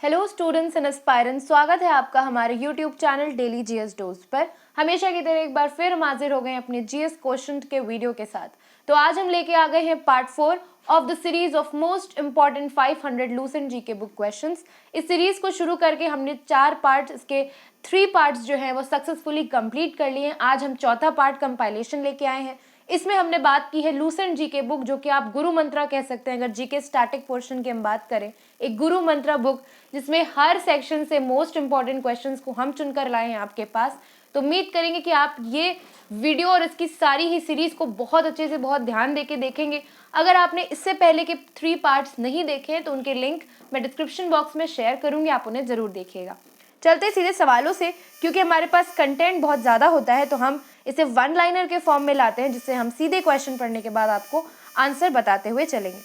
Hello students and aspirants, स्वागत है आपका हमारे YouTube channel daily GS dose पर। हमेशा की तरह एक बार फिर हम हाजिर हो गए अपने जीएस क्वेश्चन के वीडियो के साथ। तो आज हम लेके आ गए हैं part 4 of the series of most important 500 Lucent GK book questions. इस सीरीज को शुरू करके हमने 4 पार्ट्स, इसके 3 पार्ट्स जो हैं वो सक्सेसफुली कंप्लीट कर लिए हैं। आज हम चौथा पार्ट कंपाइलेशन लेके आए हैं। इसमें हमने बात की है लूसेंट जीके बुक, जो कि आप गुरु मंत्रा कह सकते हैं अगर जीके स्टैटिक पोर्शन की हम बात करें। एक गुरु मंत्रा बुक जिसमें हर सेक्शन से मोस्ट इंपॉर्टेंट क्वेश्चंस को हम चुनकर लाए हैं आपके पास। तो उम्मीद करेंगे कि आप ये वीडियो और इसकी सारी ही सीरीज को बहुत अच्छे से, बहुत ध्यान देके देखेंगे। अगर आपने इससे पहले के 3 पार्ट्स नहीं देखे हैं तो उनके लिंक मैं डिस्क्रिप्शन बॉक्स में शेयर करूंगी, आप उन्हें जरूर देखिएगा। चलते सीधे सवालों से, क्योंकि हमारे पास कंटेंट बहुत ज़्यादा होता है तो हम इसे वन लाइनर के फॉर्म में लाते हैं, जिससे हम सीधे क्वेश्चन पढ़ने के बाद आपको आंसर बताते हुए चलेंगे।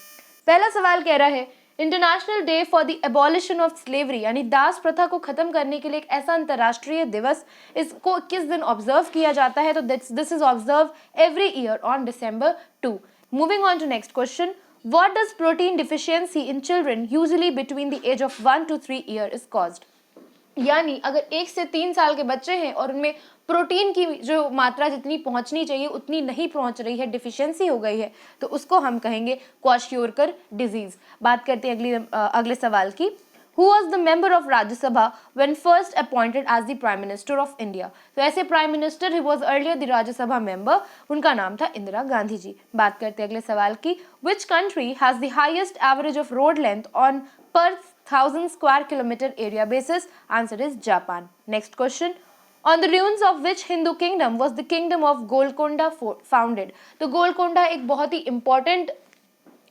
पहला सवाल कह रहा है, international day for the abolition of slavery, यानी दास प्रथा को खत्म करने के लिए एक ऐसा अंतर्राष्ट्रीय दिवस, इसको किस दिन ऑब्जर्व किया जाता है? तो this is observe every year on December 2। Moving on to next question, what does protein deficiency in children usually between the age of 1 to 3 year is caused? यानी अगर 1 से 3 साल के बच्चे हैं और उनमें प्रोटीन की जो मात्रा जितनी पहुंचनी चाहिए उतनी नहीं पहुंच रही है, डिफिशियंसी हो गई है, तो उसको हम कहेंगे क्वाशियोरकर डिजीज। बात करते हैं अगले सवाल की। Who was the member of Rajya Sabha when first appointed as the Prime Minister of India? तो ऐसे prime minister who was earlier the राज्य सभा member, उनका नाम था इंदिरा गांधी जी। बात करते हैं अगले सवाल की। Which country has the highest average of road length on per 1000 square kilometer area basis? Answer is Japan. Next question. On the ruins of which Hindu kingdom was the kingdom of Golconda founded? तो गोलकोंडा एक बहुत ही important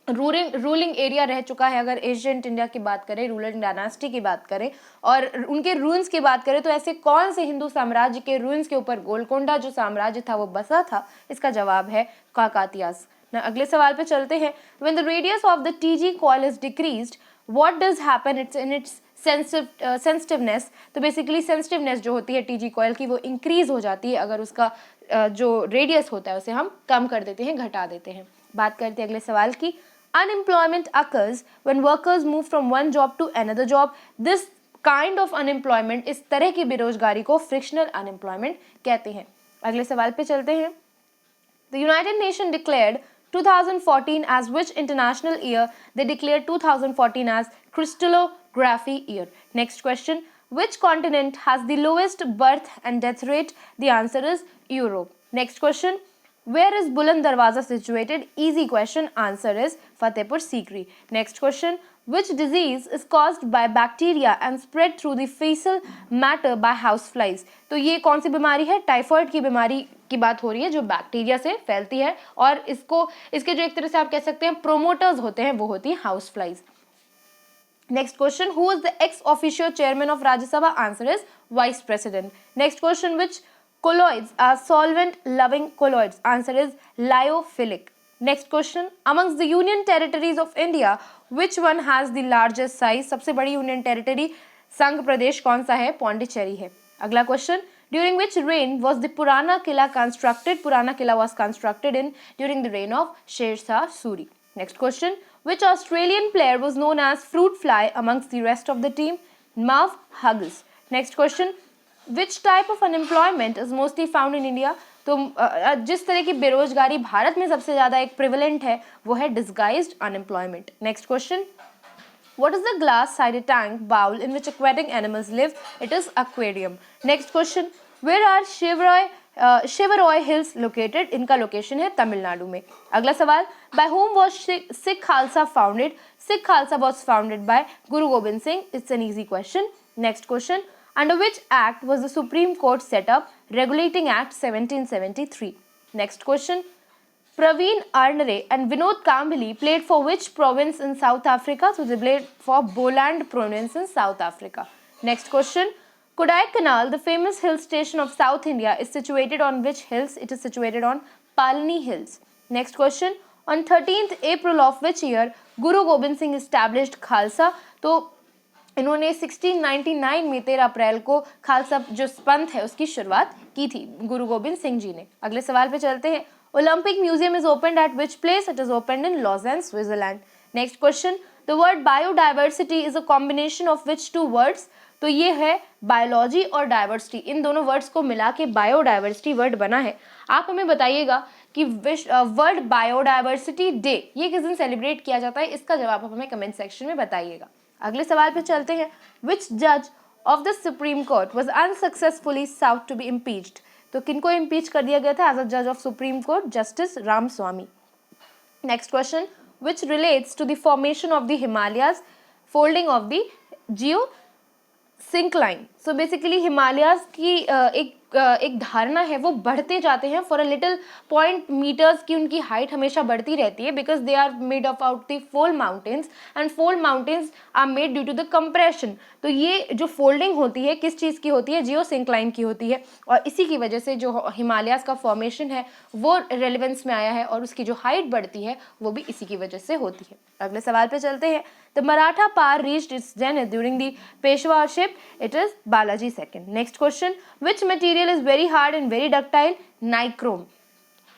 ruling area रह चुका है। अगर ancient India की बात करें, रूलिंग डायनास्टी की बात करें और उनके रूइंस की बात करें, तो ऐसे कौन से हिंदू साम्राज्य के रूइंस के ऊपर गोलकोंडा जो साम्राज्य था वो बसा था? इसका जवाब है काकातियास। अगले सवाल पे चलते हैं। When the radius of the TG coil is decreased, what does happen in its sensitiveness? तो बेसिकली सेंसिटिवनेस जो होती है टीजी कॉयल की वो इंक्रीज हो जाती है अगर उसका जो रेडियस होता है उसे हम कम कर देते हैं, घटा देते हैं। बात करते हैं अगले सवाल की। Unemployment occurs when workers move from one job to another job. This kind of unemployment, इस तरह की बेरोजगारी को frictional unemployment कहते हैं। अगले सवाल पे चलते हैं। The United Nations declared 2014 as which international year? They declared 2014 as crystallography year. Next question. Which continent has the lowest birth and death rate? The answer is Europe. Next question. Where is Buland Darwaza situated? Easy question. Answer is Fatehpur Sikri. Next question. Which disease is caused by bacteria and spread through the fecal matter by houseflies? तो ये कौन सी बीमारी है? Typhoid की बीमारी की बात हो रही है जो बैक्टीरिया से फैलती है, और इसके जो एक तरह से आप कह सकते हैं प्रोमोटर्स होते हैं वो होती है हाउसफ्लाइज। Next question. Who is the ex-officio chairman of Rajya Sabha? Answer is Vice President. Next question. Which colloids are solvent-loving colloids? Answer is lyophilic. Next question. Amongst the union territories of India, which one has the largest size? सबसे बड़ी union territory संघ प्रदेश कौन सा है? पौंडीचेरी है। अगला question. During which reign was the Purana Killa constructed? Purana Killa was constructed during the reign of Sher Shah Suri. Next question. Which Australian player was known as fruit fly amongst the rest of the team? Marv Huggles. Next question. Which type of unemployment is mostly found in India? तो जिस तरह की बेरोजगारी भारत में सबसे ज्यादा एक prevalent है वो है disguised unemployment. Next question. What is the glass-sided tank bowl in which aquatic animals live? It is aquarium. Next question. Where are Shivaroy Hills located? इनका लोकेशन है तमिलनाडु में। अगला सवाल. By whom was Sikh Khalsa founded? Sikh Khalsa was founded by Guru Gobind Singh. It's an easy question. Next question. Under which act was the Supreme Court set up? Regulating Act 1773. Next question. Praveen Arnare and Vinod Kambili played for which province in South Africa? So they played for Boland province in South Africa. Next question. Kodaikanal, the famous hill station of South India, is situated on which hills? It is situated on Palani Hills. Next question. On 13th April of which year Guru Gobind Singh established Khalsa? तो इन्होंने 1699 में 13 अप्रैल को खालसा जो पंथ है उसकी शुरुआत की थी गुरु गोबिंद सिंह जी ने। अगले सवाल पे चलते हैं। Olympic museum is opened at which place? It is opened in Lausanne, Switzerland. Next question. The word biodiversity is a combination of which two words, तो ये है बायोलॉजी और डाइवर्सिटी, इन दोनों वर्ड्स को मिला के बायोडाइवर्सिटी वर्ड बना है। आप हमें बताइएगा कि वर्ल्ड बायोडाइवर्सिटी डे ये किस दिन सेलिब्रेट किया जाता है, इसका जवाब आप हमें कमेंट सेक्शन में बताइएगा। अगले सवाल पे चलते हैं। विच जज of the supreme court was unsuccessfully sought to be impeached, तो किनको इम्पीच कर दिया गया था एज अ जज of supreme court? Justice Ramaswamy. Next question, which relates to the formation of the Himalayas folding of the geosyncline. So basically Himalayas की एक धारणा है, वो बढ़ते जाते हैं for a little point metres की उनकी हाइट हमेशा बढ़ती रहती है, because they are made of out the fold mountains and fold mountains are made due to the compression. तो ये जो फोल्डिंग होती है किस चीज़ की होती है? जियो सिंक्लाइन की होती है, और इसी की वजह से जो हिमालयाज का फॉर्मेशन है वो रेलिवेंस में आया है, और उसकी जो हाइट बढ़ती है वो भी इसी की वजह से होती है। अगले सवाल पे चलते हैं। The Maratha power reached its zenith during the peshwaship, it is Balaji second. Next question, which material is very hard and very ductile? Nichrome.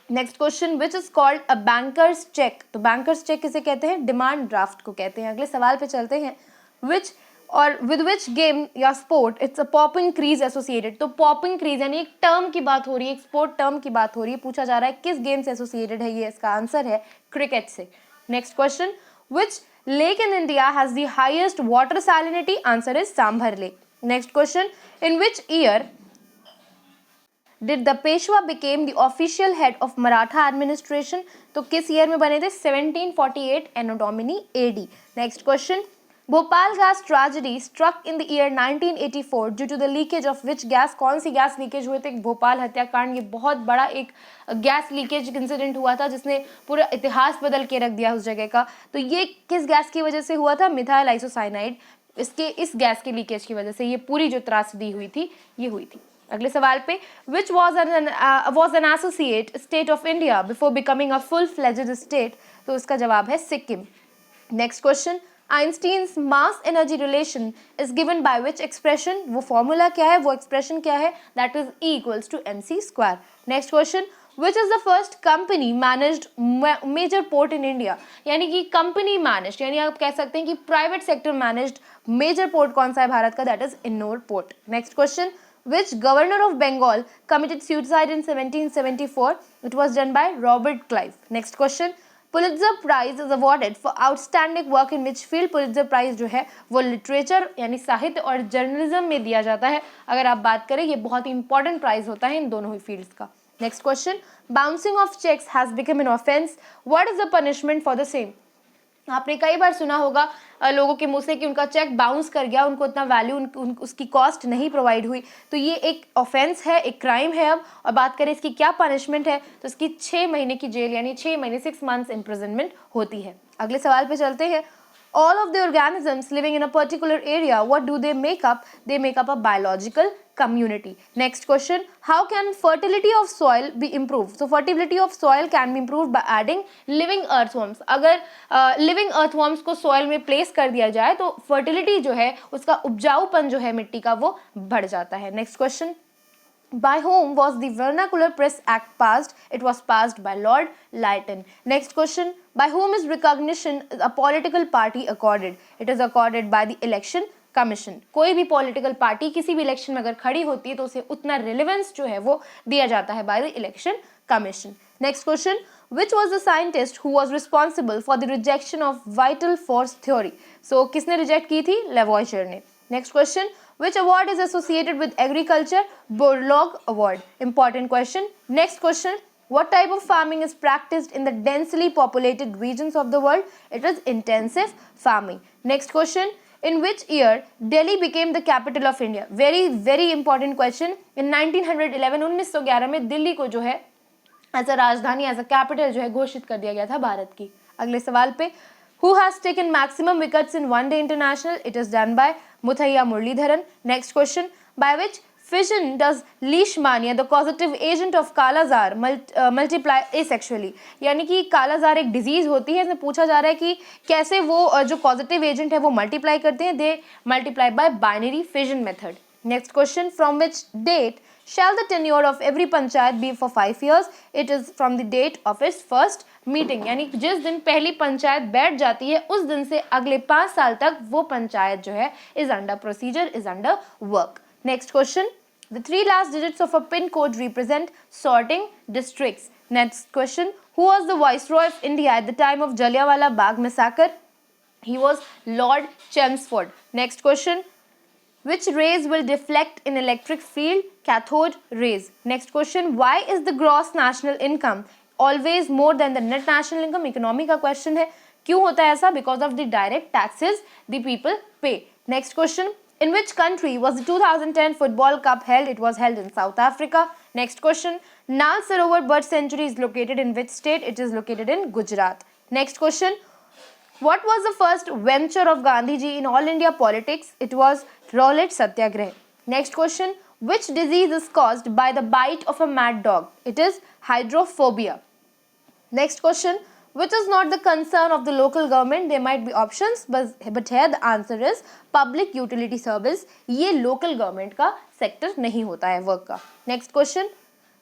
Next question, which is called a banker's cheque, तो बैंकर्स चेक किसे कहते हैं? Demand draft को कहते हैं। अगले सवाल पे चलते हैं। विच और विद विच गेम या sport it's a popping crease associated, तो पॉपिंग क्रीज यानी एक टर्म की बात हो रही है, एक स्पोर्ट टर्म की बात हो रही है, पूछा जा रहा है किस गेम से एसोसिएटेड है ये? इसका आंसर है क्रिकेट से। Next question, which lake in India has the highest water salinity? Answer is Sambhar Lake. Next question, in which year did the Peshwa became the official head of Maratha administration? तो किस year में बने थे? 1748 Anno Domini AD. Next question, Bhopal gas tragedy struck in the year 1984 due to the leakage of which gas, कौन सी gas leakage हुए थे? भोपाल हत्याकांड, ये बहुत बड़ा एक गैस लीकेज इंसिडेंट हुआ था जिसने पूरा इतिहास बदल के रख दिया उस जगह का। तो ये किस गैस की वजह से हुआ था? मिथाइल आइसोसाइनाइड, इस गैस के लीकेज की वजह से ये पूरी जो त्रासदी हुई थी ये हुई थी। अगले सवाल पे, which was an associate state of India before becoming a full fledged state, तो इसका जवाब है Sikkim. Next question, Einstein's mass energy relation is given by which expression, वो फॉर्मूला क्या है, वो एक्सप्रेशन क्या है? That is E equals to mc square. Next question, which is the first company managed major port in India, यानी कि company managed, यानी आप कह सकते हैं कि private sector managed major port कौन सा है भारत का? That is Ennore port. Next question, which governor of Bengal committed suicide in 1774? It was done by Robert Clive. Next question, Pulitzer Prize is awarded for outstanding work in which field? Pulitzer Prize जो है वो literature यानी साहित्य और journalism में दिया जाता है। अगर आप बात करें ये बहुत ही इंपॉर्टेंट प्राइज होता है इन दोनों ही फील्ड्स का। Next question, bouncing of cheques has become an offence, what is the punishment for the same? आपने कई बार सुना होगा लोगों के मुंह से कि उनका चेक बाउंस कर गया, उनको इतना वैल्यू उसकी कॉस्ट नहीं प्रोवाइड हुई, तो ये एक ऑफेंस है, एक क्राइम है अब। और बात करें इसकी क्या पनिशमेंट है, तो इसकी 6 महीने की जेल यानी 6 महीने 6 मंथ्स इम्प्रिजनमेंट होती है। अगले सवाल पे चलते हैं। All of the organisms living in a particular area, what do they make up? They make up a biological community. Next question, how can fertility of soil be improved? So fertility of soil can be improved by adding living earthworms. अगर living earthworms को soil में place कर दिया जाए तो fertility जो है उसका उपजाऊपन जो है मिट्टी का वो बढ़ जाता है। Next question, by whom was the Vernacular Press Act passed? It was passed by Lord Lytton. Next question, by whom is recognition a political party accorded? It is accorded by the Election Commission. कोई भी political party किसी भी election में अगर खड़ी होती है तो उसे उतना relevance जो है वो दिया जाता है by the Election Commission. Next question, which was the scientist who was responsible for the rejection of vital force theory? So किसने reject की थी? Lavoisier ने. Next question, which award is associated with agriculture? Borlaug Award. Important question. Next question, what type of farming is practiced in the densely populated regions of the world? It is intensive farming. Next question, in which year Delhi became the capital of India? Very important question. In 1911 1911 में दिल्ली को जो है as a राजधानी as a capital जो है घोषित कर दिया गया था भारत की। अगले सवाल पे, who has taken maximum wickets in one day international? It is done by Muthaiya Muralidharan. Next question, by which fission does leishmania, the causative agent of kala azar, multiply asexually? यानी कि कालाजार एक डिजीज होती है, इसमें पूछा जा रहा है कि कैसे वो जो causative agent है वो मल्टीप्लाई करते हैं। दे multiply by binary fission method. Next question, from which date shall the tenure of every panchayat be for 5 years? It is from the date of its first meeting. यानी जिस दिन पहली पंचायत बैठ जाती है उस दिन से अगले 5 साल तक वो पंचायत जो है is under procedure, is under work. Next question, the 3 last digits of a pin code represent sorting districts. Next question, who was the viceroy of India at the time of Jallianwala Bagh massacre? He was Lord Chelmsford. Next question, which rays will deflect in electric field? Cathode rays. Next question, why is the gross national income always more than the net national income? Economy का question है. क्यों होता है ऐसा? Because of the direct taxes the people pay. Next question, in which country was the 2010 football cup held? It was held in South Africa. Next question, Nal Sarovar Bird Sanctuary is located in which state? It is located in Gujarat. Next question, what was the first venture of Gandhiji in all India politics? It was Rowlatt Satyagrah. Next question, which disease is caused by the bite of a mad dog? It is hydrophobia. Next question, which is not the concern of the local government? There might be options, but here the answer is public utility service. ये local government का sector नहीं होता है work का. Next question,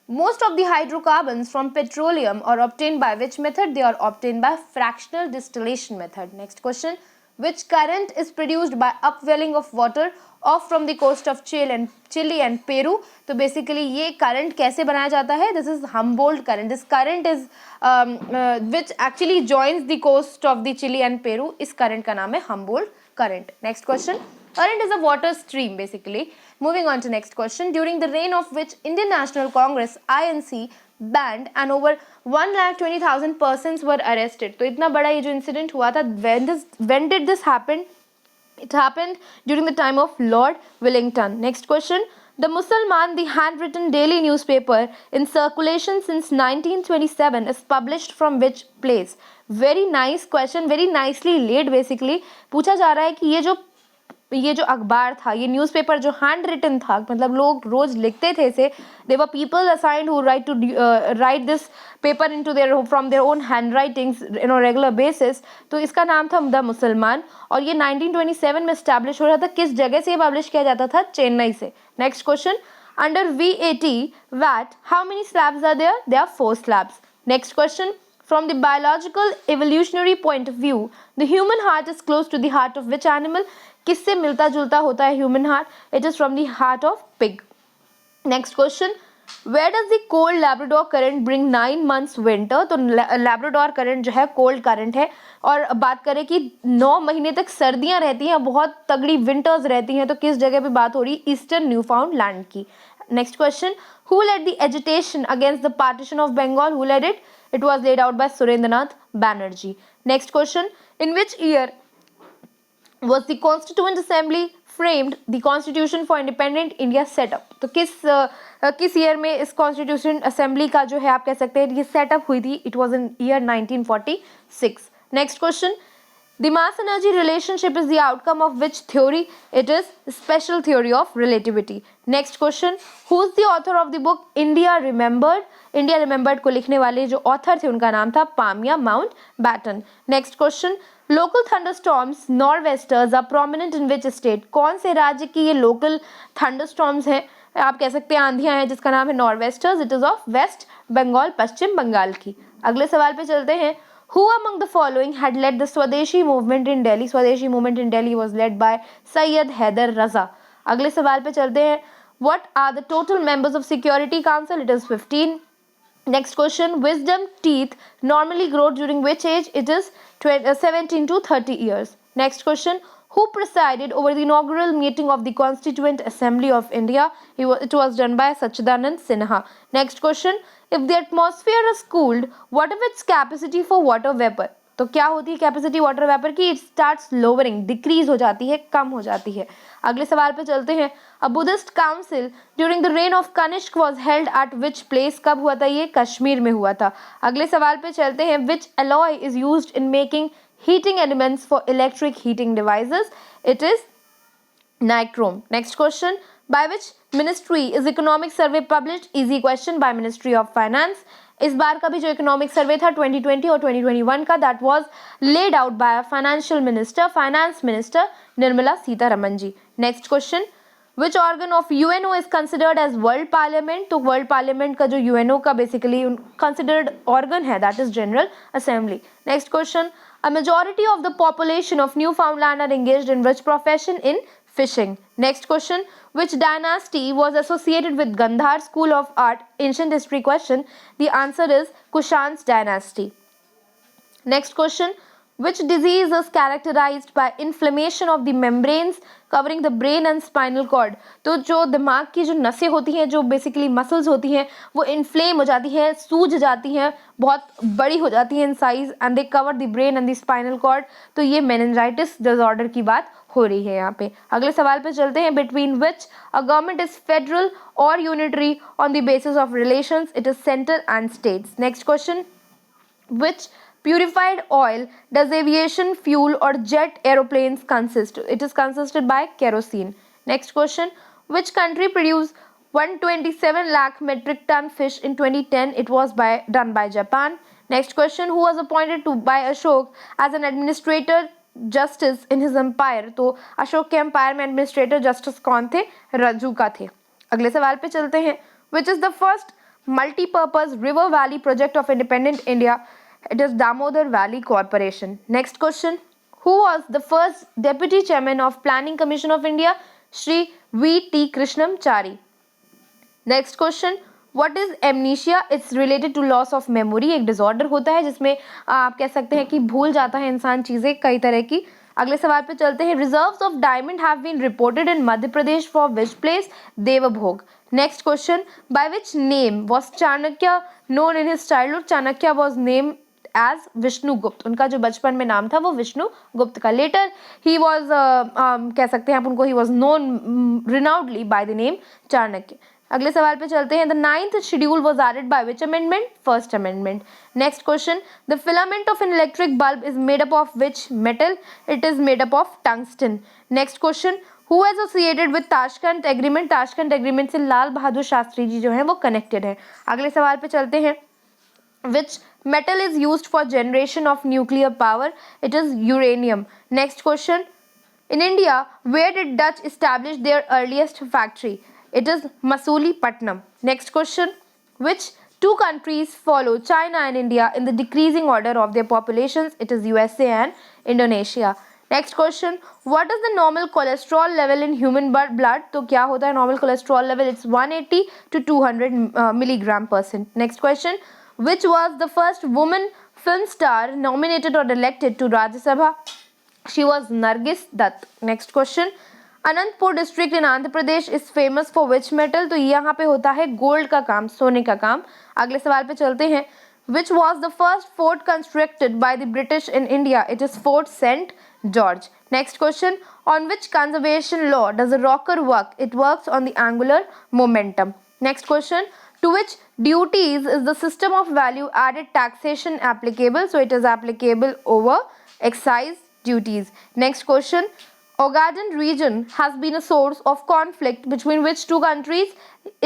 most of the hydrocarbons from petroleum are obtained by which method? They are obtained by fractional distillation method. Next question, which current is produced by upwelling of water off from the coast of Chile and Peru? तो basically ये current कैसे बनाया जाता है? This is Humboldt current. This current is which actually joins the coast of the Chile and Peru. इस current का नाम है Humboldt current. Next question, current is a water stream basically. Moving on to next question, during the reign of which Indian National Congress INC banned and over 1,20,000 persons were arrested? तो इतना बड़ा ये जो incident हुआ था, when did this happen? It happened during the time of Lord Wellington. Next question, the Musalman, the handwritten daily newspaper in circulation since 1927, is published from which place? Very nice question, very nicely laid basically. पूछा जा रहा है कि ये जो अखबार था, ये न्यूज़पेपर जो हैंड रिटन था, मतलब लोग रोज लिखते थे इसे, they were people assigned who write this paper into their from their own handwritings in a regular basis. तो इसका नाम था द मुसलमान और ये 1927 में स्टैब्लिश हो रहा था. किस जगह से ये पब्लिश किया जाता था? चेन्नई से. Next question, under VAT VAT how many slabs are there? There are 4 slabs. Next question, from the biological evolutionary point of view, the human heart is close to the heart of which animal? किससे मिलता जुलता होता है human heart? It is from the heart of pig. Next question, where does the cold Labrador current bring 9 months winter? तो Labrador current जो है cold current है और बात करें कि 9 महीने तक सर्दियाँ रहती हैं, बहुत तगड़ी winters रहती हैं, तो किस जगह पे बात हो रही है? ईस्टर्न न्यूफाउंडलैंड की. Next question, who led the agitation against the partition of Bengal? Who led it? It was laid out by Surendranath Banerjee. Next question, in which year was the Constituent Assembly framed the Constitution for Independent India set up? तो किस year में इस Constituent Assembly का जो है आप कह सकते हैं ये सेटअप हुई थी? It was in year 1946. Next question, the mass energy relationship is the outcome of which theory? It is special theory of relativity. Next question, who is the author of the book India Remembered? India Remembered को लिखने वाले जो author थे उनका नाम था पामिया Mountbatten. Next question, local thunderstorms nor'westers are prominent in which state? कौन से राज्य की ये local thunderstorms हैं? आप कह सकते हैं आंधियां हैं जिसका नाम है norwesters. It is of West Bengal, पश्चिम बंगाल की. अगले सवाल पे चलते हैं, who among the following had led the Swadeshi movement in Delhi? Swadeshi movement in Delhi was led by Sayyid Haider Raza. अगले सवाल पे चलते हैं, what are the total members of Security Council? It is 15. Next question, wisdom teeth normally grow during which age? It is 17 to 30 years. Next question, who presided over the inaugural meeting of the Constituent Assembly of India? It was done by Sachidanand Sinha. Next question, if the atmosphere is cooled, what if its capacity for water vapor? तो क्या होती है capacity water vapour की? It starts lowering, decrease हो जाती है, कम हो जाती है. अगले सवाल पे चलते हैं, a Buddhist council during the reign of Kanishka was held at which place? कब हुआ था ये? कश्मीर में हुआ था. अगले सवाल पे चलते हैं, which alloy is used in making heating elements for electric heating devices? It is nichrome. Next question, by which ministry is economic survey published? Easy question, by Ministry of Finance. इस बार का भी जो इकोनॉमिक सर्वे था 2020 और 2021 का, that was laid out by financial minister, finance minister Nirmala Sitharaman ji. Next question, which organ of UNO is considered as world parliament, तो world parliament का जो यूएनओ का बेसिकली कंसिडर्ड ऑर्गन है that is general assembly. Next question, a majority of the population of Newfoundland are engaged in which profession? In fishing. Next question, which dynasty was associated with Gandhar School of Art? Ancient history question. The answer is Kushan's dynasty. Next question, which disease is characterized by inflammation of the membranes covering the brain and spinal cord? तो जो दिमाग की जो नसें होती हैं, जो basically muscles होती हैं, वो इन्फ्लेम हो जाती हैं, सूज जाती हैं, बहुत बड़ी हो जाती हैं in size, and they cover the brain and the spinal cord. तो ये मेनिंजाइटिस डिसऑर्डर की बात हो रही है यहाँ पे. अगले सवाल पे चलते हैं. Between which a government is federal और unitary on the basis of relations? It is centre and states. Next question, which purified oil does aviation fuel or jet aeroplanes consist? It is consisted by kerosene. Next question, which country produced 127 lakh metric ton fish in 2010? It was done by Japan. Next question, who was appointed by Ashok as an administrator justice in his empire? तो अशोक के empire में administrator justice कौन थे? रज्जू का थे. अगले सवाल पे चलते हैं. which is the first multi-purpose river valley project of independent India? It is Damodar Valley Corporation. Next question, who was the first deputy chairman of Planning Commission of India? Shri V.T. Krishnamachari. Next question, what is amnesia? It's related to loss of memory. एक disorder होता है जिसमें आप कह सकते हैं कि भूल जाता है इंसान चीज़ें कई तरह की. अगले सवाल पे चलते हैं. reserves of diamond have been reported in Madhya Pradesh for which place? Devabhog. Next question, by which name was Chanakya known in his childhood? Chanakya was named as Vishnugupta. उनका जो बचपन में नाम था वो विष्णुगुप्त का. लेटर ही वॉज कह सकते हैं आप उनको, he was known renownedly by the name Chanakya. अगले सवाल पे चलते हैं. The 9th schedule was added by which amendment? First amendment. Next question, the filament of an electric bulb is made up of which metal? It is made up of tungsten. Next question, who associated with Tashkent agreement? Tashkent agreement से लाल बहादुर शास्त्री जी जो है वो connected है. अगले सवाल पे चलते हैं. Which metal is used for generation of nuclear power? It is uranium. Next question, in India, where did Dutch establish their earliest factory? It is Masulipatam. Next question, which two countries follow China and India in the decreasing order of their populations? It is USA and Indonesia. Next question, what is the normal cholesterol level in human blood? तो क्या होता है normal cholesterol level? It's 180 to 200 milligram percent. Next question, which was the first woman film star nominated or elected to Rajya Sabha? She was Nargis Dutt. Next question, Anantapur district in Andhra Pradesh is famous for which metal? तो यहाँ पे होता है gold का काम, सोने का काम. अगले सवाल पे चलते हैं. Which was the first fort constructed by the British in India? It is Fort Saint George. Next question, on which conservation law does a rocket work? It works on the angular momentum. Next question, to which duties is the system of value added taxation applicable? So it is applicable over excise duties. Next question, Ogaden region has been a source of conflict between which two countries?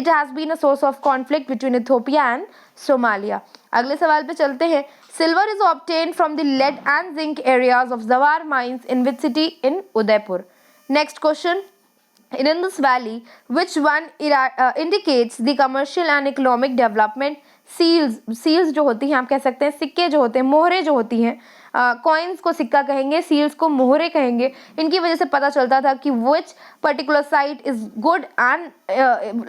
It has been a source of conflict between Ethiopia and Somalia. अगले सवाल पे चलते हैं. Silver is obtained from the lead and zinc areas of Zawar mines in which city? In Udaipur. Next question, in Indus Valley, which one indicates the commercial and economic development? Seals जो होती हैं, आप कह सकते हैं सिक्के जो होते हैं, मोहरे जो होती हैं, कॉइन्स को सिक्का कहेंगे, सील्स को मोहरे कहेंगे. इनकी वजह से पता चलता था कि which particular site is good and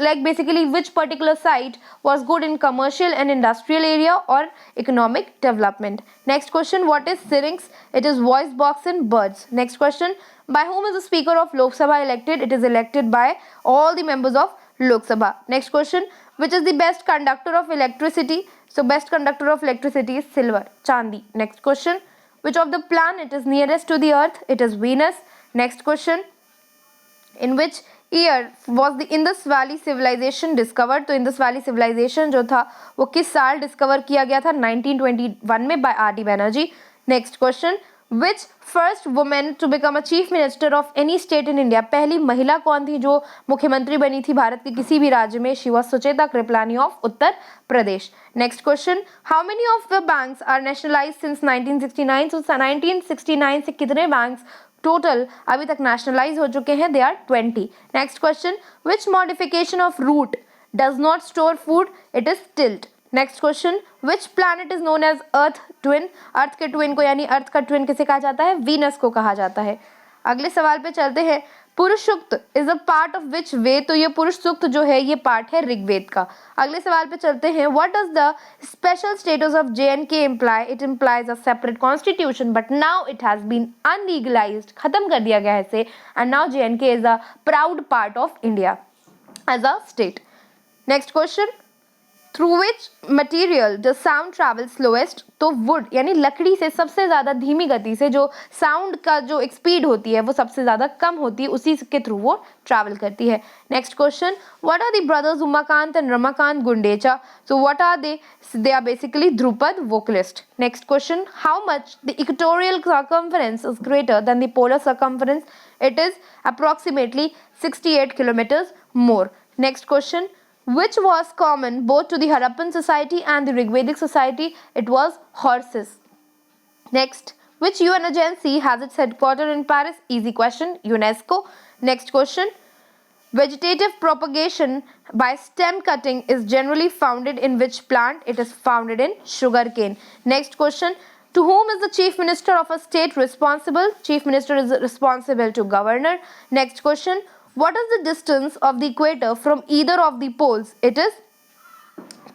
like basically which particular site was good in commercial and industrial area और economic development. Next question, what is syrinx? It is voice box in birds. Next question, by whom is the speaker of Lok Sabha elected? It is elected by all the members of Lok Sabha. Next question, which is the best conductor of electricity? So best conductor of electricity is silver, Chandi. Next question, which of the planet is nearest to the earth? It is Venus. Next question, in which year was the Indus Valley civilization discovered? तो Indus Valley civilization जो था वो किस साल discover किया गया था? 1921 में by R.D. Banerjee. Next question, which first woman to become a chief minister of any state in India? पहली महिला कौन थी जो मुख्यमंत्री बनी थी भारत के किसी भी राज्य में? She was Sucheta Kripalani of Uttar Pradesh. Next question, how many of the banks are nationalized since 1969? So 1969 से कितने banks टोटल अभी तक नेशनलाइज हो चुके हैं, they are 20. Next question, which modification of root does not store food, it is tilt. Next question, which planet is known as earth twin. Earth के twin को यानी अर्थ का ट्विन किसे कहा जाता है, वीनस को कहा जाता है. अगले सवाल पे चलते हैं, Purusha Sukta is a part of which Veda. तो ये पुरुष सूक्त जो है ये पार्ट है ऋग्वेद का. अगले सवाल पे चलते हैं, what does the special status of JNK imply. It implies a separate constitution but now it has been unlegalised. खत्म कर दिया गया है इसे, and now JNK is a proud part of India as a state. Next question, through which material the sound travel slowest. तो wood यानी लकड़ी से सबसे ज़्यादा धीमी गति से जो साउंड का जो स्पीड होती है वो सबसे ज़्यादा कम होती है, उसी के थ्रू वो ट्रैवल करती है. Next question, what are the brothers Umakant and Ramakant Gundecha. So what are they are basically dhrupad vocalist. Next question, how much the equatorial circumference is greater than the polar circumference. It is approximately 68 kilometres more. Next question, which was common both to the Harappan society and the Rigvedic society. It was horses. Next, which UN agency has its headquarters in Paris? Easy question, UNESCO. Next question, vegetative propagation by stem cutting is generally founded in which plant? It is founded in sugarcane. Next question, to whom is the chief minister of a state responsible? Chief minister is responsible to governor. Next question, what is the distance of the equator from either of the poles? It is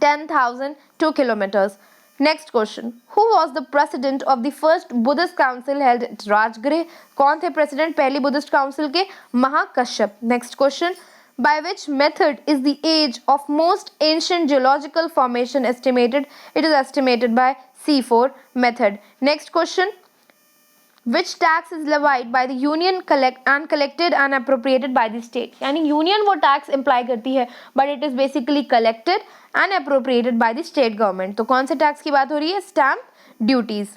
10,002 kilometers. Next question, who was the president of the first Buddhist council held at Rajgriha? कौन थे president पहली Buddhist council के? Mahakashyap. Next question, by which method is the age of most ancient geological formation estimated? It is estimated by C4 method. Next question, which tax is levied by the union and collected and appropriated by the state. यानी union वो tax imply करती है but it is basically collected and appropriated by the state government. तो कौन से tax की बात हो रही है? Stamp duties.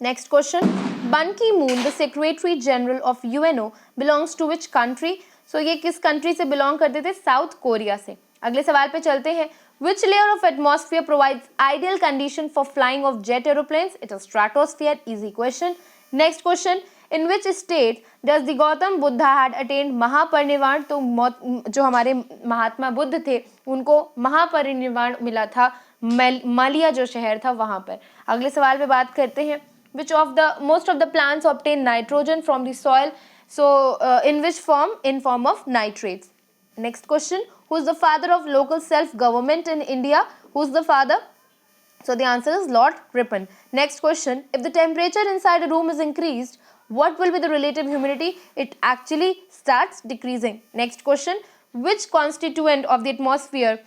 Next question, Ban Ki Moon the secretary general of UNO belongs to which country. So ये किस कंट्री से बिलोंग करते थे? साउथ कोरिया से. अगले सवाल पे चलते हैं, which layer of atmosphere provides ideal condition for flying of jet aeroplanes? It is stratosphere. Easy question. Next question, in which state does the Gautam Buddha had attained महापरिनिर्वाण. तो जो हमारे महात्मा बुद्ध थे उनको महापरिनिर्वाण मिला था मालिया जो शहर था वहाँ पर. अगले सवाल पे बात करते हैं, which of the most of the plants obtain nitrogen from the soil. So in which form? In form of nitrates. Next question, who is the father of local self government in India? Who is the father? So the answer is Lord Ripon. Next question, if the temperature inside a room is increased, what will be the relative humidity? It actually starts decreasing. Next question, which constituent of the atmosphere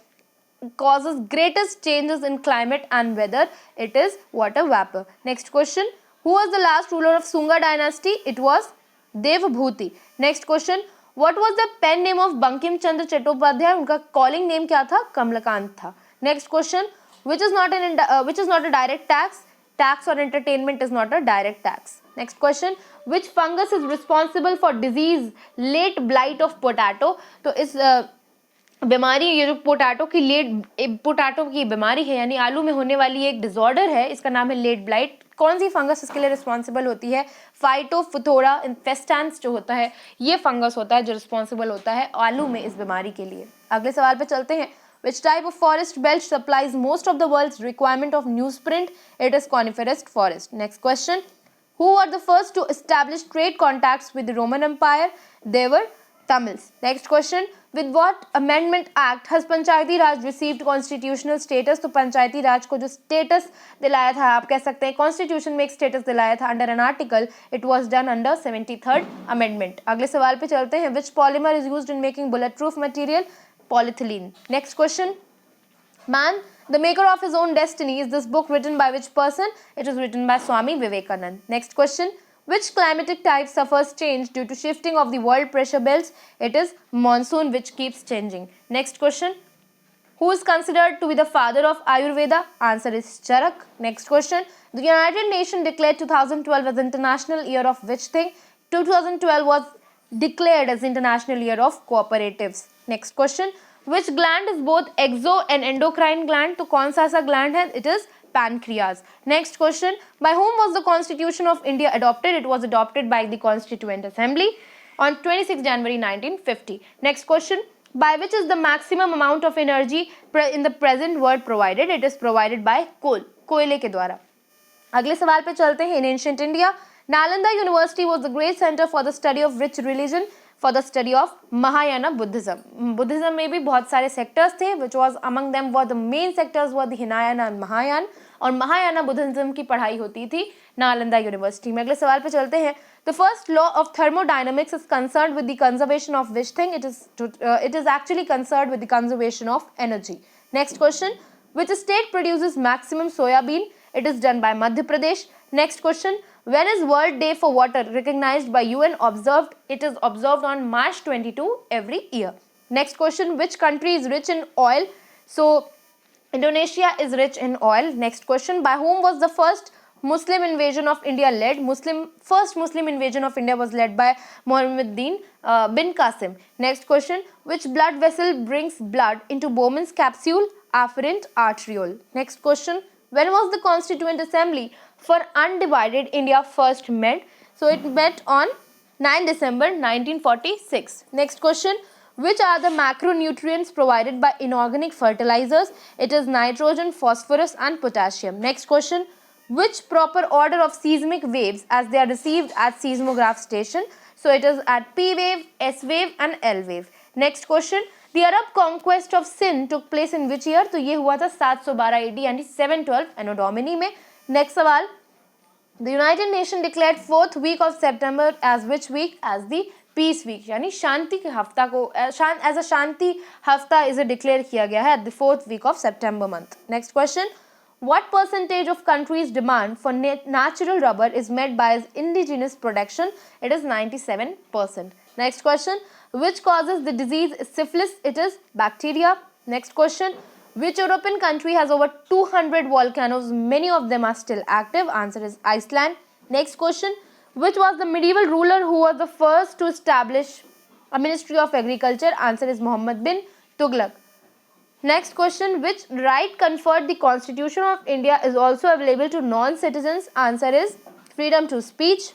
causes greatest changes in climate and weather? It is water vapor. Next question, who was the last ruler of Sunga dynasty? It was Devabhuti. Next question, what was the pen name of Bankim Chandra Chattopadhyay? उनका calling name क्या था? कमलाकांत था. Next question, which is not a direct tax. Tax or entertainment is not a direct tax. Next question, which fungus is responsible for disease late blight of potato? तो इस बीमारी, ये जो potato की बीमारी है यानी आलू में होने वाली एक डिसऑर्डर है, इसका नाम है लेट ब्लाइट. कौन सी फंगस इसके लिए रिस्पॉन्सिबल होती है? फाइटोफथोरा इन्फेस्टेंस जो होता है ये फंगस होता है जो रिस्पॉन्सिबल होता है आलू में इस बीमारी के लिए. अगले सवाल पे चलते हैं, which type of forest belt supplies most of the world's requirement of newsprint? It is coniferous forest. Next question, who were the first to establish trade contacts with the Roman Empire? They were Tamils. Next question, with what amendment act has Panchayati Raj received constitutional status? तो पंचायती राज को जो status दिलाया था, आप कह सकते हैं constitution में एक status दिलाया था under an article, it was done under 73rd amendment. अगले सवाल पे चलते हैं, which polymer is used in making bulletproof material? Polyethylene. Next question, man the maker of his own destiny. Is this book written by which person? It is written by Swami Vivekanand. Next question, which climatic type suffers change due to shifting of the world pressure belts? It is monsoon, which keeps changing. Next question, who is considered to be the father of Ayurveda? Answer is Charak. Next question, the United Nations declared 2012 as International Year of which thing? 2012 was declared as International Year of Cooperatives. Next question, which gland is both exo and endocrine gland? तो कौन सा ऐसा gland है? It is pancreas. Next question, by whom was the Constitution of India adopted? It was adopted by the Constituent Assembly on 26 January 1950. Next question, by which is the maximum amount of energy in the present world provided? It is provided by coal, कोयले के द्वारा. अगले सवाल पे चलते हैं. In ancient India, Nalanda University was the great center for the study of which religion? For the study of Mahayana Buddhism. Buddhism में भी बहुत सारे sectors थे, which was among them were the main sectors were the Hinayana and Mahayana, और Mahayana Buddhism की पढ़ाई होती थी नालंदा यूनिवर्सिटी में. अगले सवाल पे चलते हैं. The first law of thermodynamics is concerned with the conservation of which thing? It is actually concerned with the conservation of energy. Next question, which state produces maximum soya bean? It is done by Madhya Pradesh. Next question, when is World Day for Water recognized by UN observed? It is observed on March 22 every year. Next question, which country is rich in oil? So Indonesia is rich in oil. Next question, by whom was the first Muslim invasion of India led? First Muslim invasion of India was led by Muhammaduddin bin Qasim. Next question, which blood vessel brings blood into Bowman's capsule? Afferent arteriole. Next question, when was the Constituent Assembly for Undivided India first met? So it met on 9 December 1946. Next question, which are the macronutrients provided by inorganic fertilizers? It is nitrogen, phosphorus and potassium. Next question, which proper order of seismic waves as they are received at seismograph station? So it is at P wave, S wave and L wave. Next question, the Arab conquest of Sindh took place in which year? तो ये हुआ था 712 AD यानी 712 Anno Domini में. Next सवाल, the United Nations declared 4th week of September as which week? As the peace week, यानी शांति के हफ्ता को as a शांति हफ्ता इसे डिक्लेयर किया गया है at the 4th week of September month. Next question, what percentage of countries' demand for natural rubber is met by its indigenous production? It is 97%. Next question, which causes the disease syphilis? It is bacteria. Next question, which European country has over 200 volcanoes? Many of them are still active. Answer is Iceland. Next question, which was the medieval ruler who was the first to establish a Ministry of Agriculture? Answer is Muhammad bin Tughlaq. Next question, which right conferred the Constitution of India is also available to non-citizens? Answer is freedom to speech.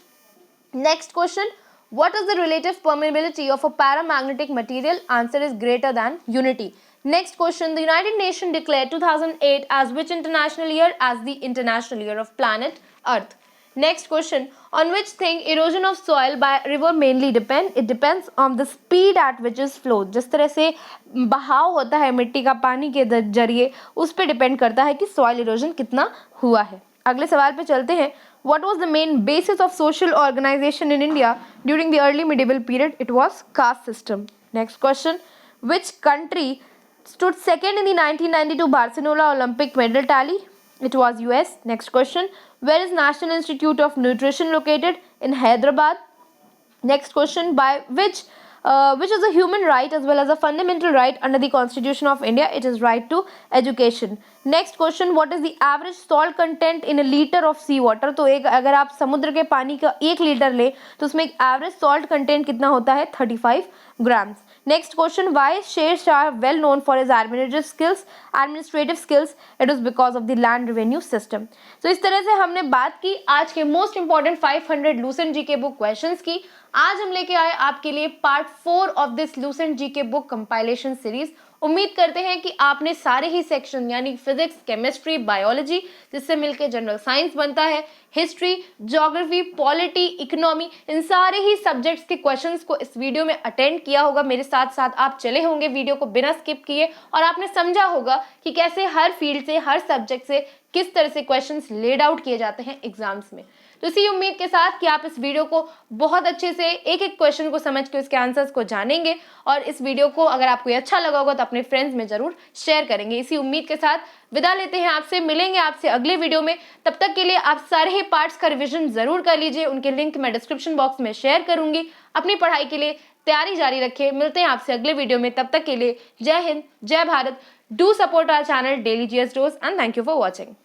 Next question, what is the relative permeability of a paramagnetic material? Answer is greater than unity. Next question, the United Nations declared 2008 as which international year? As the International Year of Planet Earth. Next question, on which thing erosion of soil by river mainly depend? It depends on the speed at which is flowed. जिस तरह से बहाव होता है मिट्टी का पानी के जरिए, उस पे डिपेंड करता है कि सॉइल इरोजन कितना हुआ है. अगले सवाल पे चलते हैं. What was the main basis of social organization in India during the early medieval period? It was caste system. Next question, which country stood second in the 1992 Barcelona Olympic medal tally? It was US. Next question, where is National Institute of Nutrition located? In Hyderabad. Next question, by which is a human right as well as a fundamental right under the Constitution of India? It is right to education. Next question, what is the average salt content in a liter of sea water? तो एक अगर आप समुद्र के पानी का 1 litre ले तो उसमें एक एवरेज सॉल्ट कंटेंट कितना होता है? 35 grams. Next question, why Sher Shah well known for his administrative skills? It is because of the land revenue system. So इस तरह से हमने बात की आज के most important 500 Lucent GK book questions की. आज हम लेके आए आपके लिए part 4 of this Lucent GK book compilation series. उम्मीद करते हैं कि आपने सारे ही सेक्शन यानी फिजिक्स, केमिस्ट्री, बायोलॉजी, जिससे मिलकर जनरल साइंस बनता है, हिस्ट्री, ज्योग्राफी, पॉलिटी, इकोनॉमी, इन सारे ही सब्जेक्ट्स के क्वेश्चंस को इस वीडियो में अटेंड किया होगा. मेरे साथ साथ आप चले होंगे वीडियो को बिना स्किप किए और आपने समझा होगा कि कैसे हर फील्ड से, हर सब्जेक्ट से किस तरह से क्वेश्चंस लेड आउट किए जाते हैं एग्जाम्स में. तो इसी उम्मीद के साथ कि आप इस वीडियो को बहुत अच्छे से एक एक क्वेश्चन को समझ के उसके आंसर्स को जानेंगे और इस वीडियो को अगर आपको अच्छा लगा होगा तो अपने फ्रेंड्स में जरूर शेयर करेंगे. इसी उम्मीद के साथ विदा लेते हैं आपसे. मिलेंगे आपसे अगले वीडियो में. तब तक के लिए आप सारे ही पार्ट्स का रिविजन जरूर कर लीजिए. उनके लिंक मैं डिस्क्रिप्शन बॉक्स में शेयर करूंगी. अपनी पढ़ाई के लिए तैयारी जारी रखें. मिलते हैं आपसे अगले वीडियो में. तब तक के लिए जय हिंद, जय Bharat. Do support our channel daily GS dose and thank you for watching.